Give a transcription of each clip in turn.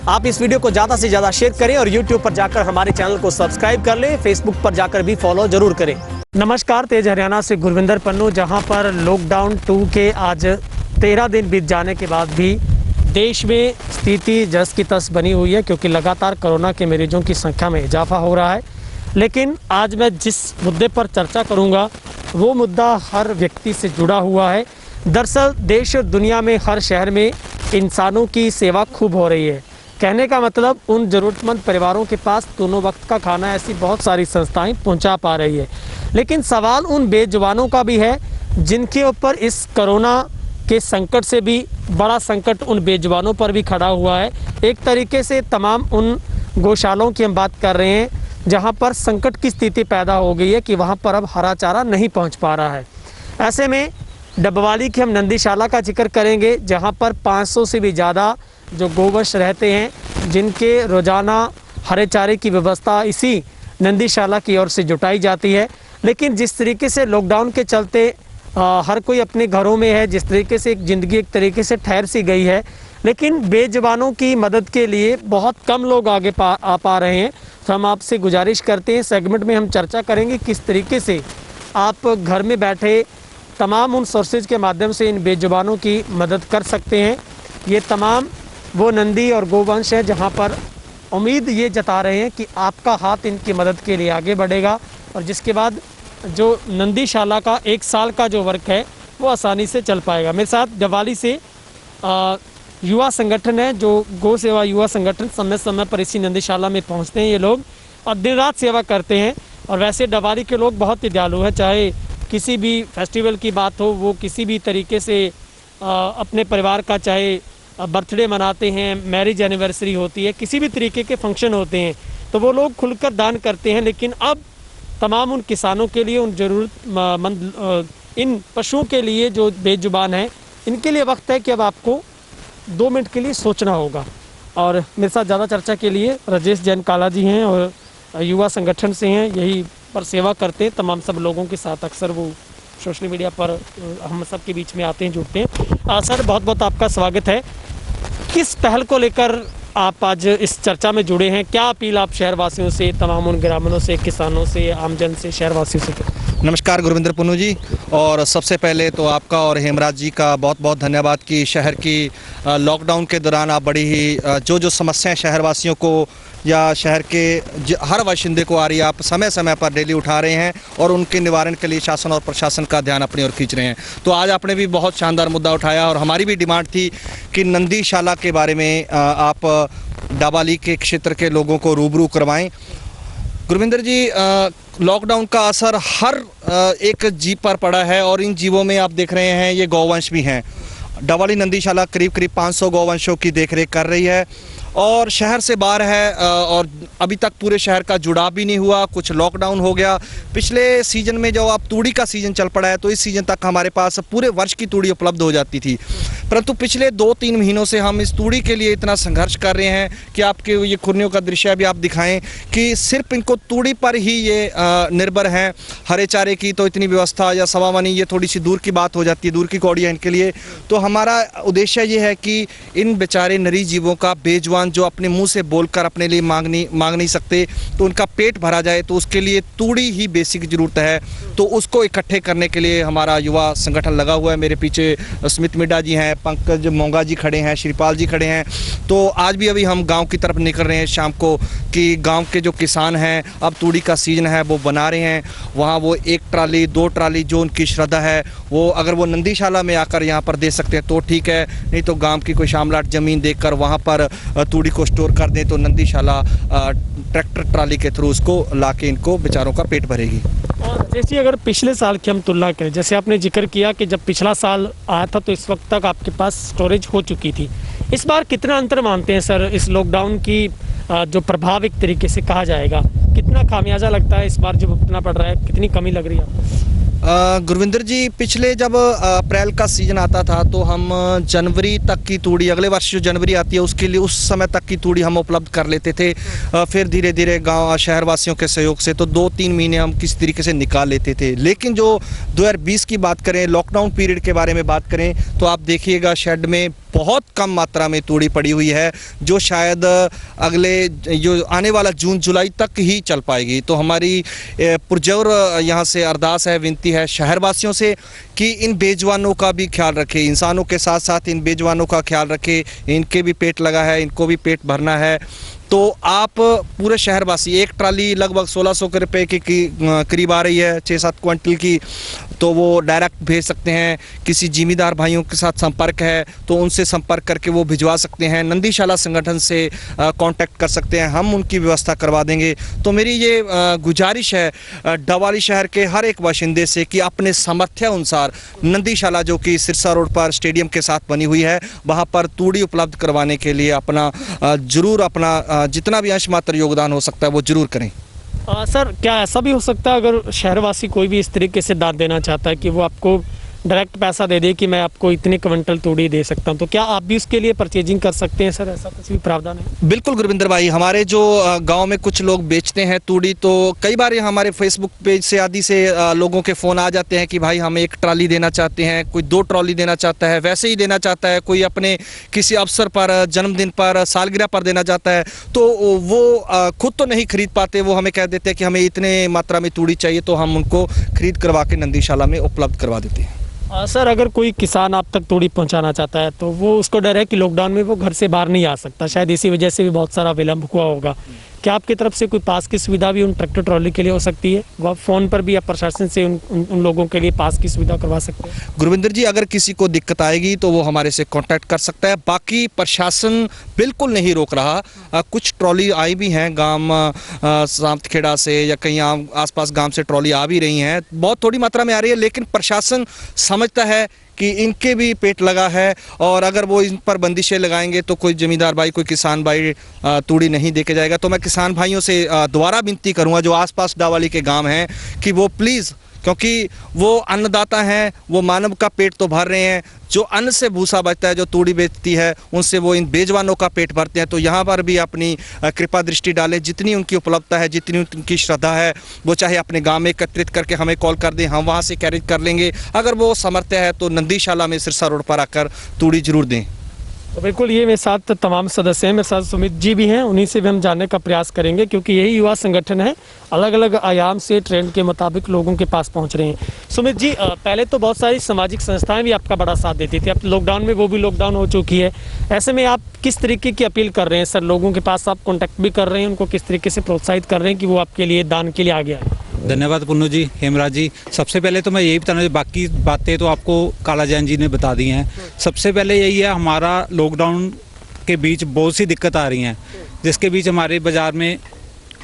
आप इस वीडियो को ज़्यादा से ज़्यादा शेयर करें और यूट्यूब पर जाकर हमारे चैनल को सब्सक्राइब कर लें, फेसबुक पर जाकर भी फॉलो जरूर करें। नमस्कार, तेज हरियाणा से गुरविंदर पन्नू। जहां पर लॉकडाउन 2 के आज 13 दिन बीत जाने के बाद भी देश में स्थिति जस की तस बनी हुई है, क्योंकि लगातार कोरोना के मरीजों की संख्या में इजाफा हो रहा है। लेकिन आज मैं जिस मुद्दे पर चर्चा करूंगा वो मुद्दा हर व्यक्ति से जुड़ा हुआ है। दरअसल देश और दुनिया में हर शहर में इंसानों की सेवा खूब हो रही है। कहने का मतलब उन ज़रूरतमंद परिवारों के पास दोनों वक्त का खाना ऐसी बहुत सारी संस्थाएं पहुंचा पा रही है। लेकिन सवाल उन बेजुबानों का भी है जिनके ऊपर इस कोरोना के संकट से भी बड़ा संकट उन बेजुबानों पर भी खड़ा हुआ है। एक तरीके से तमाम उन गौशालों की हम बात कर रहे हैं जहां पर संकट की स्थिति पैदा हो गई है कि वहां पर अब हरा चारा नहीं पहुंच पा रहा है। ऐसे में डबवाली की हम नंदीशाला का जिक्र करेंगे, जहां पर 500 से भी ज़्यादा जो गोवंश रहते हैं, जिनके रोज़ाना हरे चारे की व्यवस्था इसी नंदीशाला की ओर से जुटाई जाती है। लेकिन जिस तरीके से लॉकडाउन के चलते हर कोई अपने घरों में है, जिस तरीके से एक ज़िंदगी एक तरीके से ठहर सी गई है, लेकिन बेजुबानों की मदद के लिए बहुत कम लोग आगे आ पा रहे हैं। तो हम आपसे गुजारिश करते हैं, सेगमेंट में हम चर्चा करेंगे किस तरीके से आप घर में बैठे तमाम उन सोर्सेज के माध्यम से इन बेजुबानों की मदद कर सकते हैं। ये तमाम वो नंदी और गोवंश है जहाँ पर उम्मीद ये जता रहे हैं कि आपका हाथ इनकी मदद के लिए आगे बढ़ेगा और जिसके बाद जो नंदीशाला का 1 साल का जो वर्क है वो आसानी से चल पाएगा। मेरे साथ डबवाली से युवा संगठन है, जो गौ सेवा युवा संगठन, समय समय पर इसी नंदीशाला में पहुंचते हैं ये लोग और दिन रात सेवा करते हैं। और वैसे डबवाली के लोग बहुत ही दयालु हैं, चाहे किसी भी फेस्टिवल की बात हो, वो किसी भी तरीके से अपने परिवार का चाहे बर्थडे मनाते हैं, मैरिज एनिवर्सरी होती है, किसी भी तरीके के फंक्शन होते हैं तो वो लोग खुलकर दान करते हैं। लेकिन अब तमाम उन किसानों के लिए, उन ज़रूरतमंद इन पशुओं के लिए जो बेजुबान हैं, इनके लिए वक्त है कि अब आपको 2 मिनट के लिए सोचना होगा। और मेरे साथ ज़्यादा चर्चा के लिए राजेश जैन काला जी हैं और युवा संगठन से हैं, यही पर सेवा करते हैं तमाम सब लोगों के साथ। अक्सर वो सोशल मीडिया पर हम सब के बीच में आते हैं, जुड़ते हैं। सर, बहुत बहुत आपका स्वागत है। किस पहल को लेकर आप आज इस चर्चा में जुड़े हैं? क्या अपील आप शहरवासियों से, तमाम उन ग्रामीणों से, किसानों से, आमजन से, शहरवासियों से? नमस्कार गुरविंदर पन्नू जी, और सबसे पहले तो आपका और हेमराज जी का बहुत बहुत धन्यवाद कि शहर की लॉकडाउन के दौरान आप बड़ी ही जो समस्याएं शहरवासियों को या शहर के हर बाशिंदे को आ रही है, आप समय समय पर डेली उठा रहे हैं और उनके निवारण के लिए शासन और प्रशासन का ध्यान अपनी ओर खींच रहे हैं। तो आज आपने भी बहुत शानदार मुद्दा उठाया और हमारी भी डिमांड थी कि नंदीशाला के बारे में आप डबवाली के क्षेत्र के लोगों को रूबरू करवाएं। गुरविंदर जी, लॉकडाउन का असर हर एक जीव पर पड़ा है और इन जीवों में आप देख रहे हैं ये गौवंश भी हैं। डबवाली नंदीशाला करीब 500 गौवंशों की देखरेख कर रही है और शहर से बाहर है और अभी तक पूरे शहर का जुड़ाव भी नहीं हुआ। कुछ लॉकडाउन हो गया। पिछले सीज़न में जो अब तूड़ी का सीज़न चल पड़ा है तो इस सीज़न तक हमारे पास पूरे वर्ष की तूड़ी उपलब्ध हो जाती थी, परंतु पिछले 2-3 महीनों से हम इस तूड़ी के लिए इतना संघर्ष कर रहे हैं कि आपके ये खुरनियों का दृश्य भी आप दिखाएं कि सिर्फ इनको तूड़ी पर ही ये निर्भर हैं। हरे चारे की तो इतनी व्यवस्था या सवामनी ये थोड़ी सी दूर की बात हो जाती है, दूर की कौड़ी है इनके लिए। तो हमारा उद्देश्य ये है कि इन बेचारे नरी जीवों का, बेजुबान जो अपने मुंह से बोलकर अपने लिए मांग नहीं सकते, तो उनका पेट भरा जाए तो उसके लिए तूड़ी ही बेसिक ज़रूरत है। तो उसको इकट्ठे करने के लिए हमारा युवा संगठन लगा हुआ है। मेरे पीछे स्मित मिड्डा जी हैं, पंकज मोंगा जी खड़े हैं, श्रीपाल जी खड़े हैं। तो आज भी अभी हम गांव की तरफ निकल रहे हैं शाम को कि गांव के जो किसान हैं, अब तूड़ी का सीजन है, वो बना रहे हैं। वहाँ वो 1 ट्राली 2 ट्राली जो उनकी श्रद्धा है, वो अगर वो नंदीशाला में आकर यहाँ पर दे सकते हैं तो ठीक है, नहीं तो गांव की कोई शामलाट ज़मीन देखकर वहाँ पर तूड़ी को स्टोर कर दें तो नंदीशाला ट्रैक्टर ट्राली के थ्रू उसको लाके इनको बेचारों का पेट भरेगी। और जैसे अगर पिछले साल की हम तुलना करें, जैसे आपने जिक्र किया कि जब पिछला साल आया था तो इस वक्त तक आपके पास स्टोरेज हो चुकी थी, इस बार कितना अंतर मानते हैं सर? इस लॉकडाउन की जो प्रभाव एक तरीके से कहा जाएगा, कितना खामियाजा लगता है इस बार जो भुगतना पड़ रहा है, कितनी कमी लग रही है आपको? गुरविंदर जी, पिछले जब अप्रैल का सीजन आता था तो हम जनवरी तक की तूड़ी, अगले वर्ष जो जनवरी आती है उसके लिए उस समय तक की तूड़ी हम उपलब्ध कर लेते थे। फिर धीरे धीरे गांव शहरवासियों के सहयोग से तो 2-3 महीने हम किसी तरीके से निकाल लेते थे। लेकिन जो 2020 की बात करें, लॉकडाउन पीरियड के बारे में बात करें, तो आप देखिएगा शेड में बहुत कम मात्रा में तूड़ी पड़ी हुई है, जो शायद अगले जो आने वाला जून जुलाई तक ही चल पाएगी। तो हमारी पुरजोर यहाँ से अरदास है, विनती है शहरवासियों से कि इन बेजवानों का भी ख्याल रखें, इंसानों के साथ साथ इन बेजवानों का ख्याल रखें। इनके भी पेट लगा है, इनको भी पेट भरना है। तो आप पूरे शहरवासी, एक ट्राली लगभग 1600 रुपये के करीब आ रही है, 6-7 क्विंटल की, तो वो डायरेक्ट भेज सकते हैं। किसी जिम्मेदार भाइयों के साथ संपर्क है तो उनसे संपर्क करके वो भिजवा सकते हैं। नंदीशाला संगठन से कांटेक्ट कर सकते हैं, हम उनकी व्यवस्था करवा देंगे। तो मेरी ये गुजारिश है डवाली शहर के हर एक बाशिंदे से कि अपने सामर्थ्य अनुसार नंदीशाला, जो कि सिरसा रोड पर स्टेडियम के साथ बनी हुई है, वहाँ पर तूड़ी उपलब्ध करवाने के लिए अपना जरूर अपना जितना भी अंश मात्र योगदान हो सकता है वो जरूर करें। सर, क्या ऐसा भी हो सकता है अगर शहरवासी कोई भी इस तरीके से दान देना चाहता है कि वो आपको डायरेक्ट पैसा दे दे कि मैं आपको इतने क्विंटल तूड़ी दे सकता हूं, तो क्या आप भी उसके लिए परचेजिंग कर सकते हैं सर? ऐसा कुछ भी प्रावधान है? बिल्कुल गुरविंदर भाई, हमारे जो गांव में कुछ लोग बेचते हैं तूड़ी, तो कई बार हमारे फेसबुक पेज से आदि से लोगों के फ़ोन आ जाते हैं कि भाई हम 1 ट्राली देना चाहते हैं, कोई 2 ट्रॉली देना चाहता है, वैसे ही देना चाहता है, कोई अपने किसी अवसर पर, जन्मदिन पर, सालगिरह पर देना चाहता है। तो वो खुद तो नहीं खरीद पाते, वो हमें कह देते हैं कि हमें इतने मात्रा में तूड़ी चाहिए, तो हम उनको खरीद करवा के नंदीशाला में उपलब्ध करवा देते हैं। सर, अगर कोई किसान आप तक तूड़ी पहुंचाना चाहता है तो वो उसको डर है कि लॉकडाउन में वो घर से बाहर नहीं आ सकता, शायद इसी वजह से भी बहुत सारा विलम्ब हुआ होगा। क्या आपकी तरफ से कोई पास की सुविधा भी उन ट्रैक्टर ट्रॉली के लिए हो सकती है? वह फ़ोन पर भी आप प्रशासन से उन लोगों के लिए पास की सुविधा करवा सकते हैं? गुरविंदर जी, अगर किसी को दिक्कत आएगी तो वो हमारे से कांटेक्ट कर सकता है। बाकी प्रशासन बिल्कुल नहीं रोक रहा। कुछ ट्रॉली आई भी हैं गांव सांतखेड़ा से या कहीं आसपास गांव से ट्रॉली आ भी रही हैं, बहुत थोड़ी मात्रा में आ रही है, लेकिन प्रशासन समझता है कि इनके भी पेट लगा है और अगर वो इन पर बंदिशें लगाएंगे तो कोई जमींदार भाई, कोई किसान भाई तूड़ी नहीं दे के जाएगा। तो मैं किसान भाइयों से दोबारा विनती करूंगा जो आसपास डावाली के गांव हैं कि वो प्लीज़, क्योंकि वो अन्नदाता हैं, वो मानव का पेट तो भर रहे हैं, जो अन्न से भूसा बचता है, जो तूड़ी बेचती है, उनसे वो इन बेजवानों का पेट भरते हैं। तो यहाँ पर भी अपनी कृपा दृष्टि डालें, जितनी उनकी उपलब्धता है, जितनी उनकी श्रद्धा है, वो चाहे अपने गांव में एकत्रित करके हमें कॉल कर दें, हम वहाँ से कैरेज कर लेंगे। अगर वो सामर्थ्य है तो नंदीशाला में सिरसा रोड पर आकर तूड़ी जरूर दें। तो बिल्कुल, ये मेरे साथ तमाम सदस्य हैं, मेरे साथ सुमित जी भी हैं, उन्हीं से भी हम जानने का प्रयास करेंगे क्योंकि यही युवा संगठन है, अलग अलग आयाम से ट्रेंड के मुताबिक लोगों के पास पहुंच रहे हैं। सुमित जी, पहले तो बहुत सारी सामाजिक संस्थाएं भी आपका बड़ा साथ देती थी, अब लॉकडाउन में वो भी लॉकडाउन हो चुकी है। ऐसे में आप किस तरीके की अपील कर रहे हैं सर? लोगों के पास आप कॉन्टैक्ट भी कर रहे हैं, उनको किस तरीके से प्रोत्साहित कर रहे हैं कि वो आपके लिए दान के लिए आगे आए? धन्यवाद पुन्नू जी, हेमराज जी। सबसे पहले तो मैं यही बताना, बाकी बातें तो आपको काला जैन जी ने बता दी हैं। सबसे पहले यही है, हमारा लॉकडाउन के बीच बहुत सी दिक्कत आ रही हैं, जिसके बीच हमारे बाज़ार में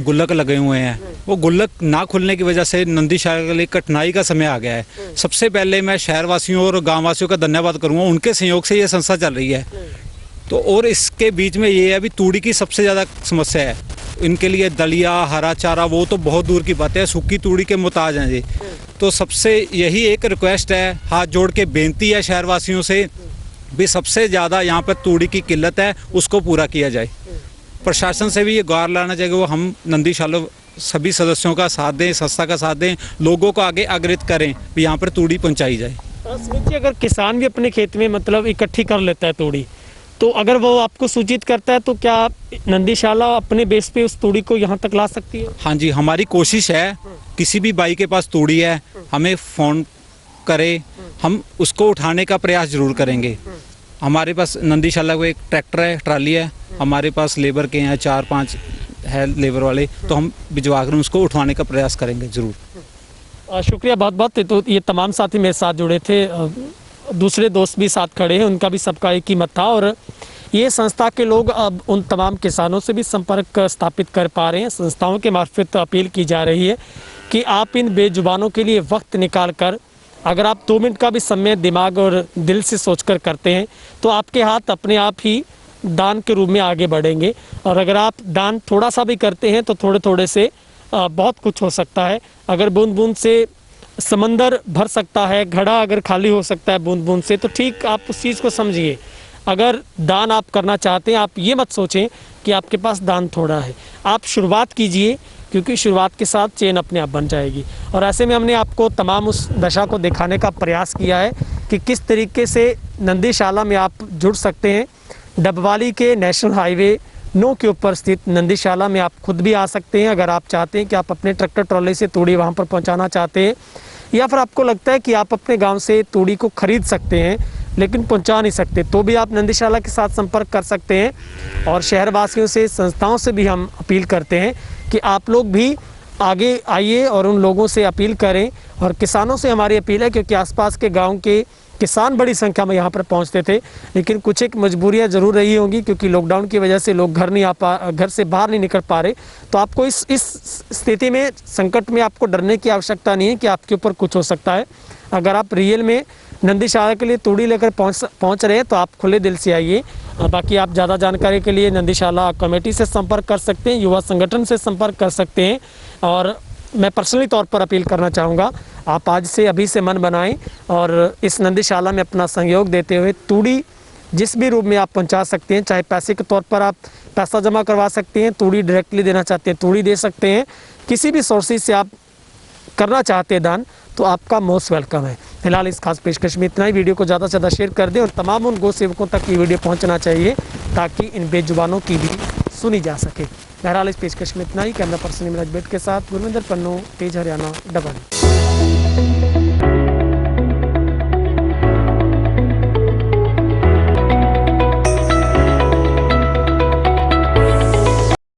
गुल्लक लगे हुए हैं। वो गुल्लक ना खुलने की वजह से नंदीशाला के लिए कठिनाई का समय आ गया है। सबसे पहले मैं शहरवासियों और गाँववासियों का धन्यवाद करूँगा, उनके सहयोग से ये संस्था चल रही है। तो और इसके बीच में ये है, अभी तूड़ी की सबसे ज़्यादा समस्या है। इनके लिए दलिया, हरा चारा, वो तो बहुत दूर की बात है, सूखी तूड़ी के मुताज हैं जी। तो सबसे यही एक रिक्वेस्ट है, हाथ जोड़ के बेनती है शहरवासियों से भी, सबसे ज़्यादा यहाँ पर तूड़ी की किल्लत है, उसको पूरा किया जाए। प्रशासन से भी ये गौर लाना चाहिए, वो हम नंदीशाला सभी सदस्यों का साथ दें, संस्था का साथ दें, लोगों को आगे अग्रहित करें भी यहाँ पर तूड़ी पहुँचाई जाए। सुमित जी, अगर किसान भी अपने खेत में मतलब इकट्ठी कर लेता है तूड़ी, तो अगर वो आपको सूचित करता है तो क्या नंदीशाला अपने बेस पे उस तूड़ी को यहाँ तक ला सकती है? हाँ जी, हमारी कोशिश है, किसी भी भाई के पास तूड़ी है हमें फ़ोन करे, हम उसको उठाने का प्रयास जरूर करेंगे। हमारे पास नंदीशाला को एक ट्रैक्टर है, ट्राली है, हमारे पास लेबर के हैं 4-5 है लेबर वाले, तो हम भिजवा कर उसको उठवाने का प्रयास करेंगे जरूर। शुक्रिया बहुत बहुत। तो ये तमाम साथी मेरे साथ जुड़े थे, दूसरे दोस्त भी साथ खड़े हैं, उनका भी सबका एक ही मत था और ये संस्था के लोग अब उन तमाम किसानों से भी संपर्क स्थापित कर पा रहे हैं। संस्थाओं के मार्फत अपील की जा रही है कि आप इन बेजुबानों के लिए वक्त निकाल कर, अगर आप 2 मिनट का भी समय दिमाग और दिल से सोचकर करते हैं तो आपके हाथ अपने आप ही दान के रूप में आगे बढ़ेंगे। और अगर आप दान थोड़ा सा भी करते हैं तो थोड़े थोड़े से बहुत कुछ हो सकता है। अगर बूंद बूंद से समंदर भर सकता है, घड़ा अगर खाली हो सकता है बूंद बूंद से, तो ठीक आप उस चीज़ को समझिए। अगर दान आप करना चाहते हैं, आप ये मत सोचें कि आपके पास दान थोड़ा है। आप शुरुआत कीजिए, क्योंकि शुरुआत के साथ चेन अपने आप बन जाएगी। और ऐसे में हमने आपको तमाम उस दशा को दिखाने का प्रयास किया है कि किस तरीके से नंदीशाला में आप जुड़ सकते हैं। डबवाली के नेशनल हाईवे 9 के ऊपर स्थित नंदीशाला में आप खुद भी आ सकते हैं। अगर आप चाहते हैं कि आप अपने ट्रैक्टर ट्रॉली से तूड़ी वहाँ पर पहुँचाना चाहते हैं, या फिर आपको लगता है कि आप अपने गांव से तूड़ी को खरीद सकते हैं लेकिन पहुंचा नहीं सकते, तो भी आप नंदीशाला के साथ संपर्क कर सकते हैं। और शहरवासियों से, संस्थाओं से भी हम अपील करते हैं कि आप लोग भी आगे आइए और उन लोगों से अपील करें। और किसानों से हमारी अपील है, क्योंकि आसपास के गांव के किसान बड़ी संख्या में यहाँ पर पहुँचते थे, लेकिन कुछ एक मजबूरियाँ ज़रूर रही होंगी, क्योंकि लॉकडाउन की वजह से लोग घर से बाहर नहीं निकल पा रहे। तो आपको इस स्थिति में, संकट में आपको डरने की आवश्यकता नहीं है कि आपके ऊपर कुछ हो सकता है। अगर आप रियल में नंदीशाला के लिए तूड़ी लेकर पहुँच रहे हैं तो आप खुले दिल से आइए। बाकी आप ज़्यादा जानकारी के लिए नंदीशाला कमेटी से संपर्क कर सकते हैं, युवा संगठन से संपर्क कर सकते हैं। और मैं पर्सनली तौर पर अपील करना चाहूँगा, आप आज से, अभी से मन बनाएं और इस नंदीशाला में अपना सहयोग देते हुए तूड़ी जिस भी रूप में आप पहुंचा सकते हैं, चाहे पैसे के तौर पर आप पैसा जमा करवा सकते हैं, तूड़ी डायरेक्टली देना चाहते हैं तूड़ी दे सकते हैं, किसी भी सोर्सेज से आप करना चाहते हैं दान, तो आपका मोस्ट वेलकम है। फिलहाल इस खास पेशकश में इतना ही। वीडियो को ज़्यादा से ज़्यादा शेयर कर दें और तमाम उन गौ सेवकों तक ये वीडियो पहुँचना चाहिए ताकि इन बेजुबानों की भी सुनी जा सके। बहरहाल इस पेशकश में इतना ही। कैमरा पर्सन इमराज बेट के साथ गुरविंदर पन्नू, तेज हरियाणा, डबवाली।